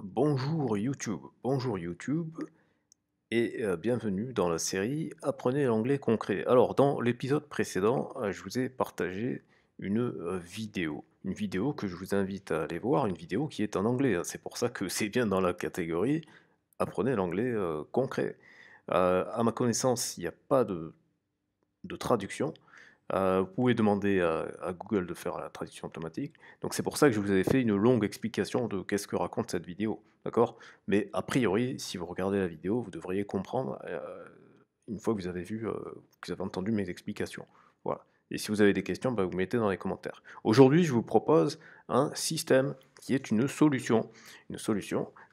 Bonjour YouTube, et bienvenue dans la série Apprenez l'anglais concret. Alors, dans l'épisode précédent, je vous ai partagé une vidéo que je vous invite à aller voir, une vidéo qui est en anglais, hein. C'est pour ça que c'est bien dans la catégorie Apprenez l'anglais concret. À ma connaissance, il n'y a pas de traduction. Vous pouvez demander à Google de faire la traduction automatique. Donc c'est pour ça que je vous avais fait une longue explication de qu'est-ce que raconte cette vidéo, d'accord? Mais a priori, si vous regardez la vidéo, vous devriez comprendre une fois que vous avez vu, que vous avez entendu mes explications. Voilà. Et si vous avez des questions, bah, vous mettez dans les commentaires. Aujourd'hui, je vous propose un système qui est une solution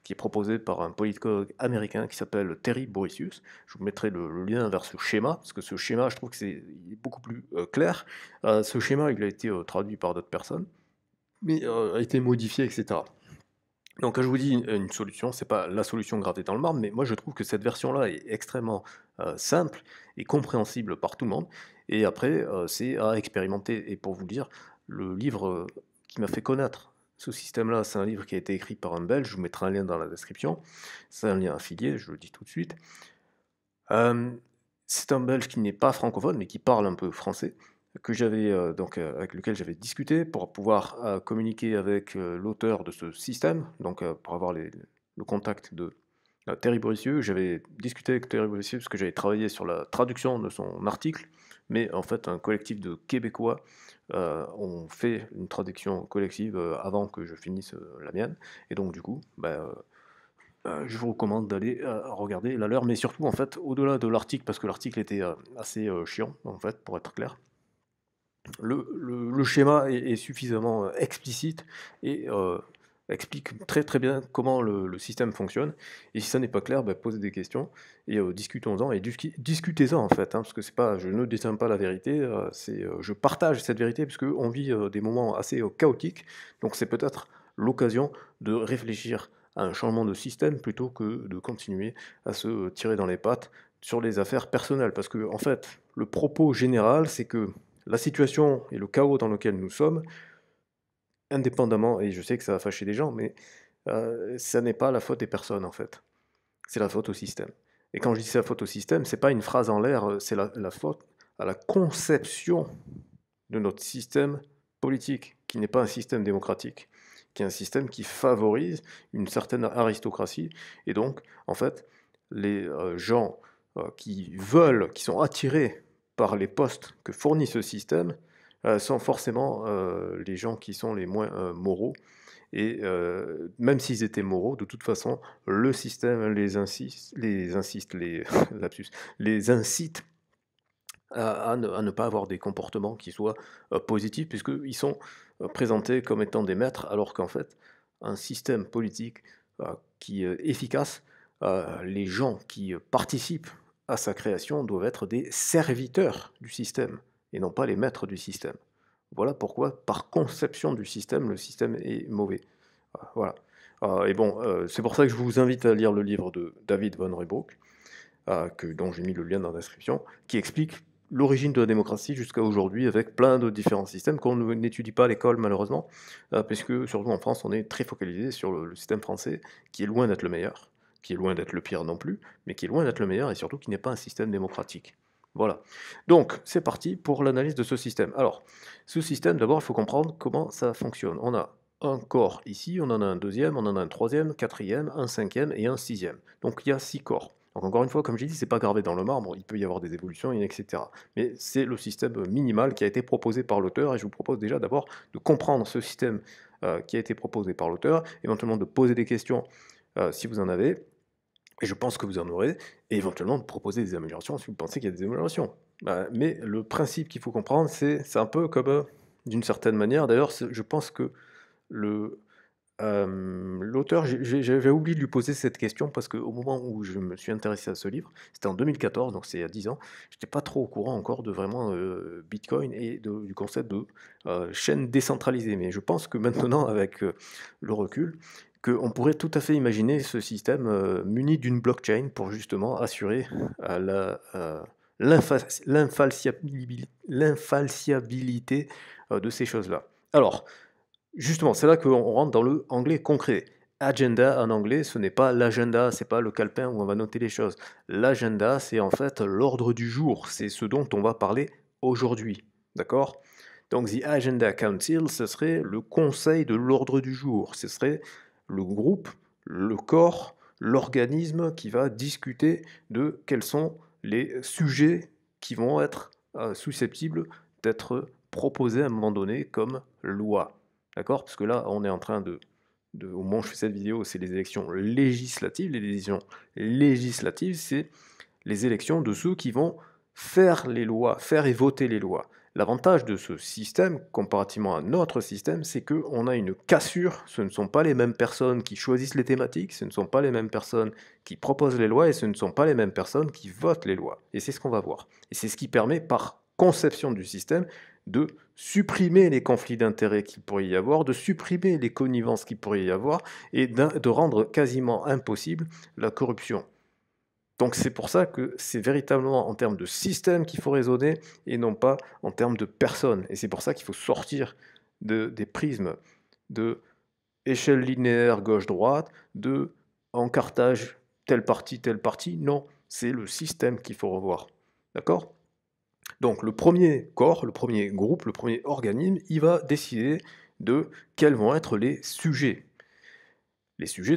qui est proposée par un politologue américain qui s'appelle Terry Borisius. Je vous mettrai le lien vers ce schéma, parce que ce schéma, je trouve que il est beaucoup plus clair. Ce schéma, il a été traduit par d'autres personnes, mais a été modifié, etc. Donc quand je vous dis une solution, c'est pas la solution gravée dans le marbre, mais moi je trouve que cette version-là est extrêmement simple et compréhensible par tout le monde. Et après, c'est à expérimenter. Et pour vous dire, le livre qui m'a fait connaître ce système-là, c'est un livre qui a été écrit par un Belge, je vous mettrai un lien dans la description, c'est un lien affilié, je le dis tout de suite. C'est un Belge qui n'est pas francophone, mais qui parle un peu français, que j'avais avec lequel j'avais discuté pour pouvoir communiquer avec l'auteur de ce système, donc pour avoir le contact de Terry Boissieu. J'avais discuté avec Terry Boissieu parce que j'avais travaillé sur la traduction de son article, mais en fait un collectif de Québécois ont fait une traduction collective avant que je finisse la mienne, et donc du coup, je vous recommande d'aller regarder la leur, mais surtout en fait au-delà de l'article, parce que l'article était assez chiant en fait, pour être clair. Le schéma est suffisamment explicite et explique très très bien comment le système fonctionne. Et si ça n'est pas clair, bah, posez des questions et discutons-en et discutez-en en fait, hein, parce que c'est pas, je ne détiens pas la vérité, je partage cette vérité parce qu'on vit des moments assez chaotiques, donc c'est peut-être l'occasion de réfléchir à un changement de système plutôt que de continuer à se tirer dans les pattes sur les affaires personnelles, parce que en fait, le propos général, c'est que la situation et le chaos dans lequel nous sommes, indépendamment, et je sais que ça va fâcher des gens, mais ça n'est pas la faute des personnes en fait, c'est la faute au système. Et quand je dis c'est la faute au système, c'est pas une phrase en l'air, c'est la faute à la conception de notre système politique, qui n'est pas un système démocratique, qui est un système qui favorise une certaine aristocratie, et donc, en fait, les gens qui sont attirés par les postes que fournit ce système, sont forcément les gens qui sont les moins moraux, et même s'ils étaient moraux, de toute façon, le système lapsus, les incite à ne pas avoir des comportements qui soient positifs, puisqu'ils sont présentés comme étant des maîtres, alors qu'en fait, un système politique qui est efficace, les gens qui participent à sa création doivent être des serviteurs du système, et non pas les maîtres du système. Voilà pourquoi, par conception du système, le système est mauvais. Voilà. Et bon, c'est pour ça que je vous invite à lire le livre de David Von Reybrouck, dont j'ai mis le lien dans la description, qui explique l'origine de la démocratie jusqu'à aujourd'hui, avec plein de différents systèmes qu'on n'étudie pas à l'école malheureusement, puisque surtout en France, on est très focalisé sur le système français, qui est loin d'être le meilleur, qui est loin d'être le pire non plus, mais qui est loin d'être le meilleur, et surtout qui n'est pas un système démocratique. Voilà. Donc, c'est parti pour l'analyse de ce système. Alors, ce système, d'abord, il faut comprendre comment ça fonctionne. On a un corps ici, on en a un deuxième, on en a un troisième, quatrième, un cinquième et un sixième. Donc il y a 6 corps. Donc encore une fois, comme j'ai dit, c'est pas gravé dans le marbre, il peut y avoir des évolutions, etc. Mais c'est le système minimal qui a été proposé par l'auteur, et je vous propose déjà d'abord de comprendre ce système qui a été proposé par l'auteur, éventuellement de poser des questions si vous en avez, et je pense que vous en aurez, et éventuellement de proposer des améliorations si vous pensez qu'il y a des améliorations. Mais le principe qu'il faut comprendre, c'est un peu comme, d'une certaine manière, d'ailleurs, je pense que le, l'auteur, j'avais oublié de lui poser cette question parce qu'au moment où je me suis intéressé à ce livre, c'était en 2014, donc c'est il y a 10 ans, j'étais pas trop au courant encore de vraiment Bitcoin et du concept de chaîne décentralisée. Mais je pense que maintenant, avec le recul, qu'on pourrait tout à fait imaginer ce système muni d'une blockchain pour justement assurer l'infalsiabilité de ces choses-là. Alors, justement, c'est là qu'on rentre dans le anglais concret. agenda en anglais, ce n'est pas l'agenda, c'est pas le calepin où on va noter les choses. L'agenda, c'est en fait l'ordre du jour, c'est ce dont on va parler aujourd'hui, d'accord? Donc the agenda council, ce serait le conseil de l'ordre du jour, ce serait le groupe, le corps, l'organisme qui va discuter de quels sont les sujets qui vont être susceptibles d'être proposés à un moment donné comme loi. D'accord? Parce que là, on est en train au moment où je fais cette vidéo, c'est les élections législatives. Les élections législatives, c'est les élections de ceux qui vont faire les lois, faire et voter les lois. L'avantage de ce système, comparativement à notre système, c'est qu'on a une cassure. Ce ne sont pas les mêmes personnes qui choisissent les thématiques, ce ne sont pas les mêmes personnes qui proposent les lois, et ce ne sont pas les mêmes personnes qui votent les lois. Et c'est ce qu'on va voir. Et c'est ce qui permet, par conception du système, de supprimer les conflits d'intérêts qu'il pourrait y avoir, de supprimer les connivences qu'il pourrait y avoir, et de rendre quasiment impossible la corruption. Donc c'est pour ça que c'est véritablement en termes de système qu'il faut raisonner et non pas en termes de personnes. Et c'est pour ça qu'il faut sortir des prismes de échelle linéaire gauche-droite, de encartage telle partie. Non, c'est le système qu'il faut revoir. D'accord? Donc le premier corps, le premier groupe, le premier organisme, il va décider de quels vont être les sujets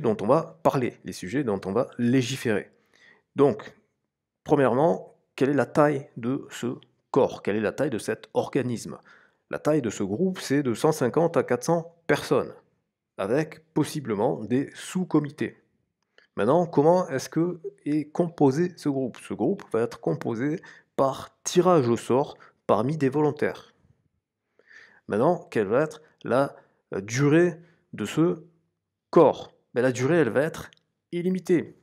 dont on va parler, les sujets dont on va légiférer. Donc, premièrement, quelle est la taille de ce corps? Quelle est la taille de cet organisme? La taille de ce groupe, c'est de 150 à 400 personnes, avec possiblement des sous-comités. Maintenant, comment est-ce que est composé ce groupe? Ce groupe va être composé par tirage au sort parmi des volontaires. Maintenant, quelle va être la durée de ce corps? La durée, elle va être illimitée.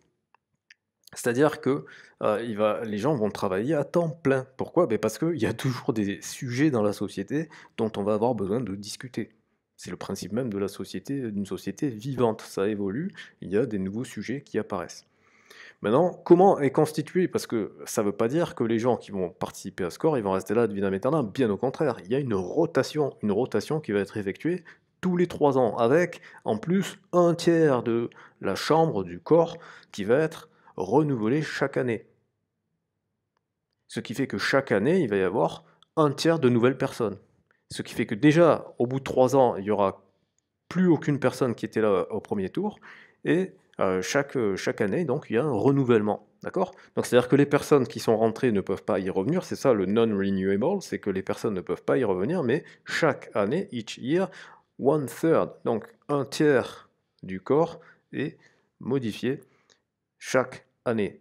C'est-à-dire que les gens vont travailler à temps plein. Pourquoi? Parce qu'il y a toujours des sujets dans la société dont on va avoir besoin de discuter. C'est le principe même de la société, d'une société vivante. Ça évolue, il y a des nouveaux sujets qui apparaissent. Maintenant, comment est constitué? Parce que ça ne veut pas dire que les gens qui vont participer à ce corps, ils vont rester là ad vitam aeternam. Bien au contraire, il y a une rotation qui va être effectuée tous les 3 ans, avec en plus un tiers de la chambre du corps qui va être renouvelé chaque année. Ce qui fait que chaque année, il va y avoir un tiers de nouvelles personnes. Ce qui fait que déjà, au bout de 3 ans, il n'y aura plus aucune personne qui était là au premier tour, et chaque année, donc, il y a un renouvellement. D'accord? Donc, c'est-à-dire que les personnes qui sont rentrées ne peuvent pas y revenir, c'est ça le non-renewable, c'est que les personnes ne peuvent pas y revenir, mais chaque année, each year, one third, donc un tiers du corps est modifié chaque année.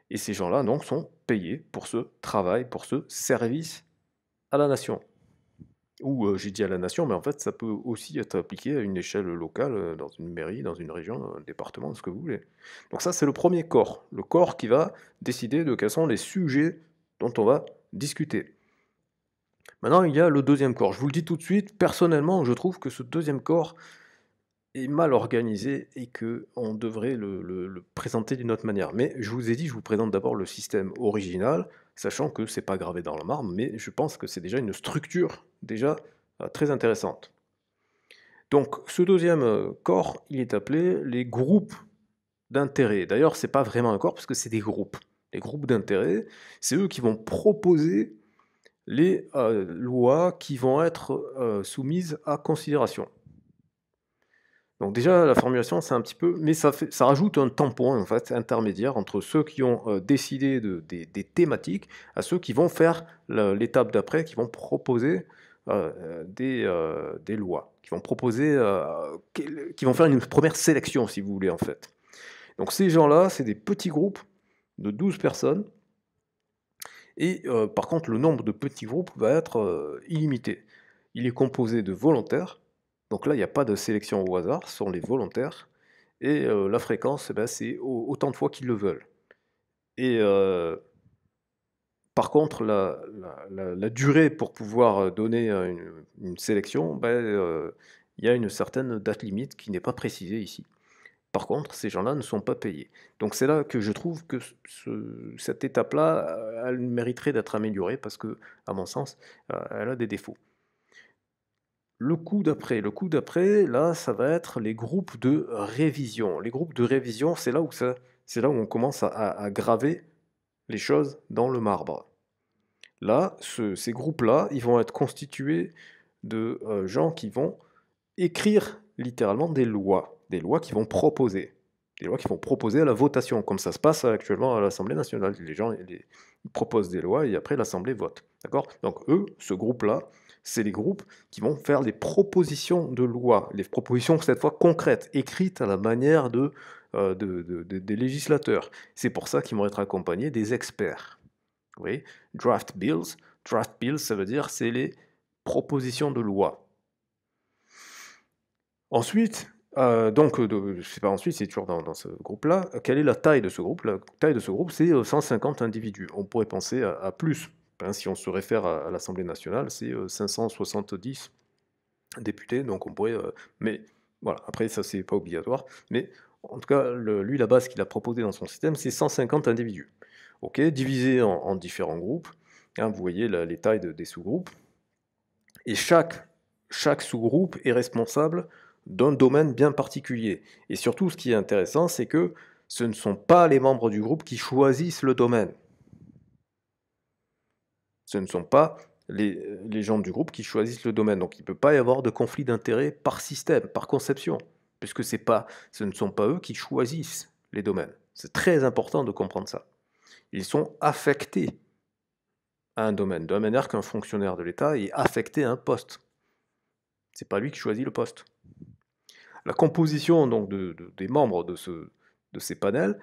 Et ces gens-là, donc, sont payés pour ce travail, pour ce service à la nation. Ou j'ai dit à la nation, mais en fait, ça peut aussi être appliqué à une échelle locale, dans une mairie, dans une région, un département, ce que vous voulez. Donc ça, c'est le premier corps. Le corps qui va décider de quels sont les sujets dont on va discuter. Maintenant, il y a le deuxième corps. Je vous le dis tout de suite, personnellement, je trouve que ce deuxième corps est mal organisé et qu'on devrait le présenter d'une autre manière. Mais je vous ai dit, je vous présente d'abord le système original, sachant que c'est pas gravé dans le marbre, mais je pense que c'est déjà une structure déjà très intéressante. Donc ce deuxième corps, il est appelé les groupes d'intérêt. D'ailleurs, c'est pas vraiment un corps parce que c'est des groupes. Les groupes d'intérêt, c'est eux qui vont proposer les lois qui vont être soumises à considération. Donc déjà, la formulation, c'est un petit peu... Mais ça rajoute un tampon, en fait, intermédiaire entre ceux qui ont décidé des thématiques à ceux qui vont faire l'étape d'après, qui vont proposer des lois, qui vont proposer... qui vont faire une première sélection, si vous voulez, en fait. Donc ces gens-là, c'est des petits groupes de 12 personnes. Et par contre, le nombre de petits groupes va être illimité. Il est composé de volontaires. Donc là, il n'y a pas de sélection au hasard, ce sont les volontaires. Et la fréquence, c'est autant de fois qu'ils le veulent. Et par contre, la durée pour pouvoir donner une sélection, il y a une certaine date limite qui n'est pas précisée ici. Par contre, ces gens-là ne sont pas payés. Donc c'est là que je trouve que cette étape-là, elle mériterait d'être améliorée parce que, à mon sens, elle a des défauts. le coup d'après, là, ça va être les groupes de révision. Les groupes de révision, c'est là où on commence à graver les choses dans le marbre. Là, ces groupes-là, ils vont être constitués de gens qui vont écrire littéralement des lois qui vont proposer, des lois qui vont proposer à la votation, comme ça se passe actuellement à l'Assemblée nationale. Les gens ils proposent des lois et après l'Assemblée vote. D'accord? Donc eux, ce groupe-là, c'est les groupes qui vont faire des propositions de loi, les propositions cette fois concrètes, écrites à la manière des législateurs. C'est pour ça qu'ils vont être accompagnés des experts. Vous voyez? Draft bills, ça veut dire c'est les propositions de loi. Ensuite, c'est pas ensuite, c'est toujours dans ce groupe-là. Quelle est la taille de ce groupe? La taille de ce groupe, c'est 150 individus. On pourrait penser à plus. Hein, si on se réfère à l'Assemblée nationale, c'est 570 députés. Donc on pourrait. Mais voilà, après, ça, c'est pas obligatoire. Mais en tout cas, lui, la base qu'il a proposée dans son système, c'est 150 individus. Ok, divisé en différents groupes. Hein, vous voyez les tailles des sous-groupes. Et chaque sous-groupe est responsable d'un domaine bien particulier. Et surtout, ce qui est intéressant, c'est que ce ne sont pas les membres du groupe qui choisissent le domaine. Ce ne sont pas les gens du groupe qui choisissent le domaine. Donc il ne peut pas y avoir de conflit d'intérêts par système, par conception, puisque ce ne sont pas eux qui choisissent les domaines. C'est très important de comprendre ça. Ils sont affectés à un domaine, de la manière qu'un fonctionnaire de l'État est affecté à un poste. C'est pas lui qui choisit le poste. La composition donc des membres de ces panels,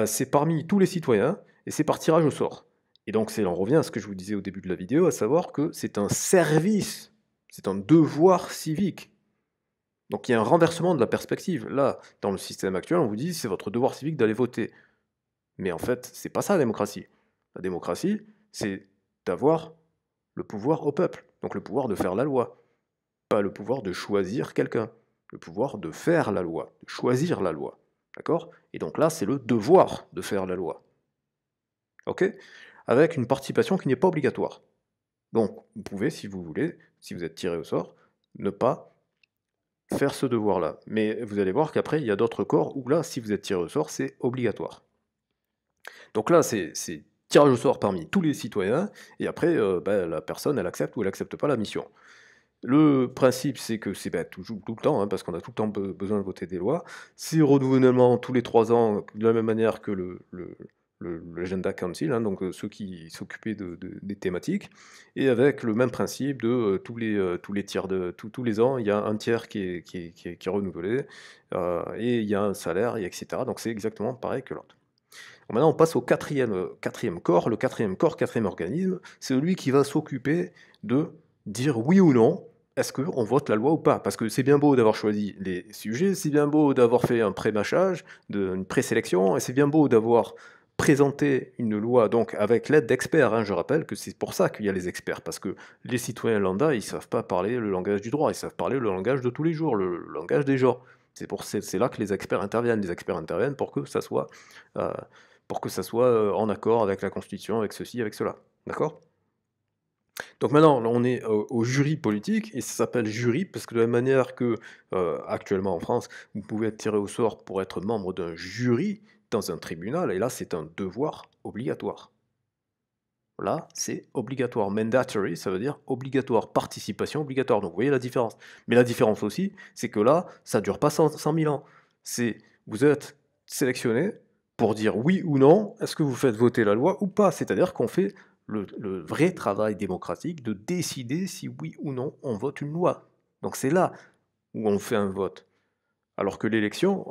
c'est parmi tous les citoyens et c'est par tirage au sort. Et donc on revient à ce que je vous disais au début de la vidéo, à savoir que c'est un service, c'est un devoir civique. Donc il y a un renversement de la perspective. Là, dans le système actuel, on vous dit c'est votre devoir civique d'aller voter. Mais en fait, c'est pas ça la démocratie. La démocratie, c'est d'avoir le pouvoir au peuple, donc le pouvoir de faire la loi, pas le pouvoir de choisir quelqu'un, le pouvoir de faire la loi, de choisir la loi. D'accord? Et donc là, c'est le devoir de faire la loi. Ok? Avec une participation qui n'est pas obligatoire. Donc, vous pouvez, si vous voulez, si vous êtes tiré au sort, ne pas faire ce devoir-là. Mais vous allez voir qu'après, il y a d'autres corps où là, si vous êtes tiré au sort, c'est obligatoire. Donc là, c'est tirage au sort parmi tous les citoyens, et après, la personne, elle accepte ou elle n'accepte pas la mission. Le principe, c'est que c'est toujours tout le temps, hein, parce qu'on a tout le temps besoin de voter des lois. C'est renouvellement tous les 3 ans, de la même manière que l'Agenda Council, hein, donc ceux qui s'occupaient des thématiques, et avec le même principe de tous les tiers tous les ans, il y a un tiers qui est renouvelé, et il y a un salaire, et etc. Donc c'est exactement pareil que l'autre. Maintenant, on passe au quatrième corps. Le quatrième corps, quatrième organisme, c'est celui qui va s'occuper de dire oui ou non, est-ce qu'on vote la loi ou pas? Parce que c'est bien beau d'avoir choisi les sujets, c'est bien beau d'avoir fait un pré-mâchage, une présélection, et c'est bien beau d'avoir présenté une loi donc avec l'aide d'experts. Hein. Je rappelle que c'est pour ça qu'il y a les experts, parce que les citoyens lambda, ils ne savent pas parler le langage du droit, ils savent parler le langage de tous les jours, le langage des gens. C'est là que les experts interviennent. Les experts interviennent pour que ça soit en accord avec la Constitution, avec ceci, avec cela. D'accord? Donc maintenant, on est au jury politique, et ça s'appelle jury parce que de la même manière que actuellement en France, vous pouvez être tiré au sort pour être membre d'un jury dans un tribunal, et là c'est un devoir obligatoire. Là, c'est obligatoire. Mandatory, ça veut dire obligatoire. Participation obligatoire. Donc vous voyez la différence. Mais la différence aussi, c'est que là, ça ne dure pas 100 000 ans. Vous êtes sélectionné pour dire oui ou non, est-ce que vous faites voter la loi ou pas. C'est-à-dire qu'on fait le vrai travail démocratique de décider si oui ou non on vote une loi. Donc c'est là où on fait un vote. Alors que l'élection,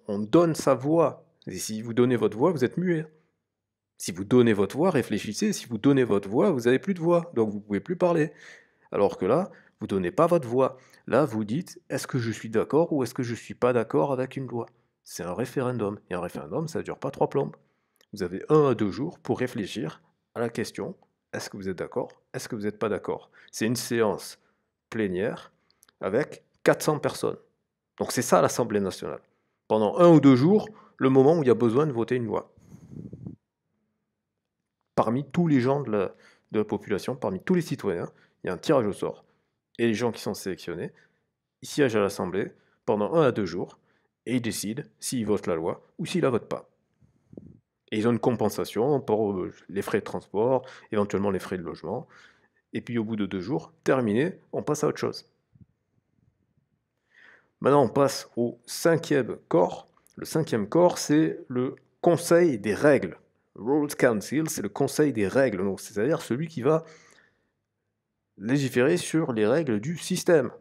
on donne sa voix. Et si vous donnez votre voix, vous êtes muet. Si vous donnez votre voix, réfléchissez, si vous donnez votre voix, vous n'avez plus de voix, donc vous ne pouvez plus parler. Alors que là, vous ne donnez pas votre voix. Là, vous dites, est-ce que je suis d'accord ou est-ce que je ne suis pas d'accord avec une loi? C'est un référendum. Et un référendum, ça ne dure pas 3 plombes. Vous avez 1 à 2 jours pour réfléchir à la question, est-ce que vous êtes d'accord? Est-ce que vous n'êtes pas d'accord? C'est une séance plénière avec 400 personnes. Donc c'est ça l'Assemblée nationale. Pendant 1 ou 2 jours, le moment où il y a besoin de voter une loi. Parmi tous les gens de la population, parmi tous les citoyens, il y a un tirage au sort. Et les gens qui sont sélectionnés, ils siègent à l'Assemblée pendant 1 à 2 jours, et ils décident s'ils votent la loi ou s'ils la votent pas. Et ils ont une compensation pour les frais de transport, éventuellement les frais de logement, et puis au bout de 2 jours, terminé, on passe à autre chose. Maintenant, on passe au 5e corps. Le 5e corps, c'est le Conseil des règles. Rules Council, c'est le Conseil des règles, donc c'est-à-dire celui qui va légiférer sur les règles du système.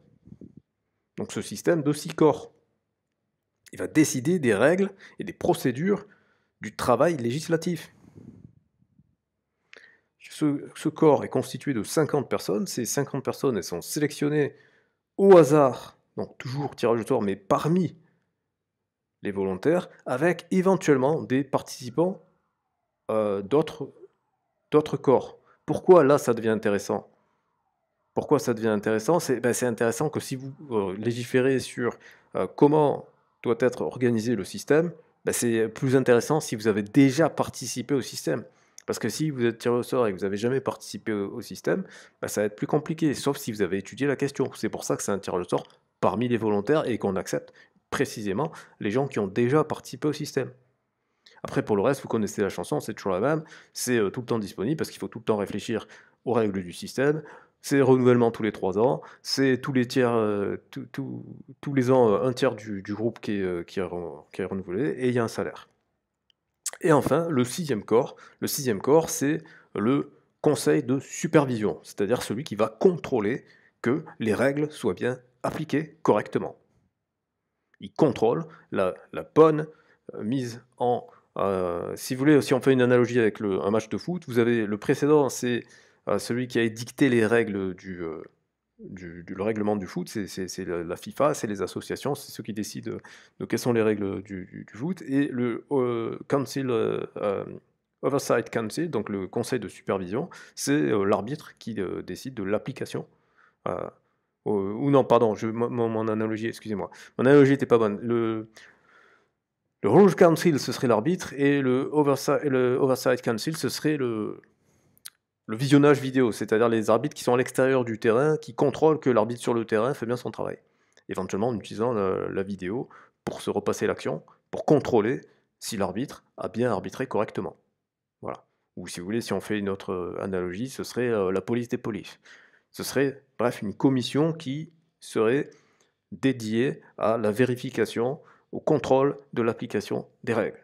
Donc ce système de 6 corps. Il va décider des règles et des procédures du travail législatif. Ce corps est constitué de 50 personnes. Ces 50 personnes, elles sont sélectionnées au hasard, donc toujours tirage au sort, mais parmi les volontaires, avec éventuellement des participants d'autres corps. Pourquoi là ça devient intéressant? Pourquoi ça devient intéressant? C'est intéressant que si vous légiférez sur comment doit être organisé le système, c'est plus intéressant si vous avez déjà participé au système. Parce que si vous êtes tiré au sort et que vous n'avez jamais participé au système, ça va être plus compliqué, sauf si vous avez étudié la question. C'est pour ça que c'est un tirage au sort parmi les volontaires et qu'on accepte précisément les gens qui ont déjà participé au système. Après, pour le reste, vous connaissez la chanson, c'est toujours la même, c'est tout le temps disponible parce qu'il faut tout le temps réfléchir aux règles du système, c'est renouvellement tous les 3 ans, c'est tous les tiers, tous les ans, un tiers du groupe qui est renouvelé, et il y a un salaire. Et enfin, le 6e corps, c'est le conseil de supervision, c'est-à-dire celui qui va contrôler que les règles soient bien appliquées correctement. Il contrôle la bonne mise en... si vous voulez, si on fait une analogie avec un match de foot, vous avez le précédent, c'est celui qui a édicté les règles le règlement du foot, c'est la FIFA, c'est les associations, c'est ceux qui décident de quelles sont les règles du foot, et le Oversight Council, donc le conseil de supervision, c'est l'arbitre qui décide de l'application. Ou non, pardon, mon analogie, excusez-moi. Mon analogie n'était pas bonne. Le Rules Council, ce serait l'arbitre, et le Oversight Council, ce serait le visionnage vidéo, c'est-à-dire les arbitres qui sont à l'extérieur du terrain, qui contrôlent que l'arbitre sur le terrain fait bien son travail. Éventuellement en utilisant la vidéo pour se repasser l'action, pour contrôler si l'arbitre a bien arbitré correctement. Voilà. Ou si vous voulez, si on fait une autre analogie, ce serait la police des polices. Ce serait, bref, une commission qui serait dédiée à la vérification, au contrôle de l'application des règles.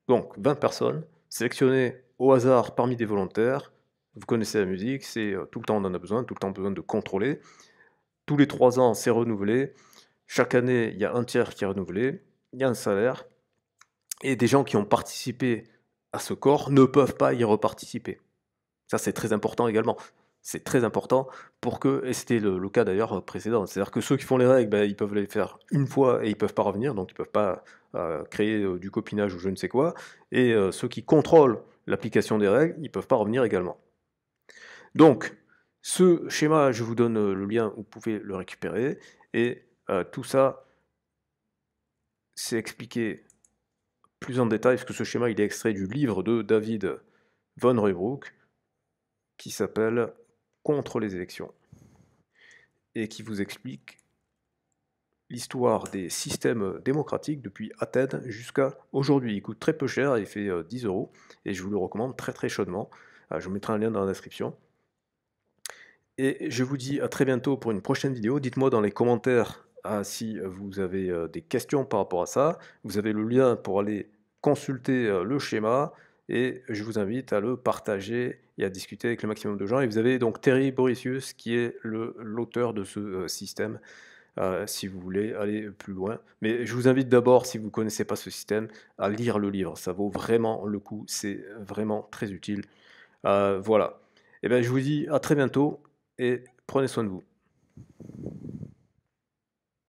Donc, 20 personnes, sélectionnées au hasard parmi des volontaires. Vous connaissez la musique, c'est tout le temps on en a besoin, tout le temps besoin de contrôler. Tous les 3 ans, c'est renouvelé. Chaque année, il y a un tiers qui est renouvelé. Il y a un salaire. Et des gens qui ont participé à ce corps ne peuvent pas y reparticiper. Ça, c'est très important également. C'est très important pour que, et c'était le cas d'ailleurs précédent, c'est-à-dire que ceux qui font les règles, ils peuvent les faire une fois et ils peuvent pas revenir, donc ils peuvent pas créer du copinage ou je ne sais quoi, et ceux qui contrôlent l'application des règles, ils peuvent pas revenir également. Donc, ce schéma, je vous donne le lien, vous pouvez le récupérer, et tout ça, c'est expliqué plus en détail, parce que ce schéma, il est extrait du livre de David von Reybrouck, qui s'appelle Contre les élections, et qui vous explique l'histoire des systèmes démocratiques depuis Athènes jusqu'à aujourd'hui. Il coûte très peu cher, il fait 10 €, et je vous le recommande très très chaudement. Je vous mettrai un lien dans la description. Et je vous dis à très bientôt pour une prochaine vidéo. Dites-moi dans les commentaires si vous avez des questions par rapport à ça. Vous avez le lien pour aller consulter le schéma, et je vous invite à le partager et à discuter avec le maximum de gens. Et vous avez donc Terry Borisius qui est l'auteur de ce système, si vous voulez aller plus loin. Mais je vous invite d'abord, si vous ne connaissez pas ce système, à lire le livre. Ça vaut vraiment le coup, c'est vraiment très utile. Voilà. Et bien, je vous dis à très bientôt et prenez soin de vous.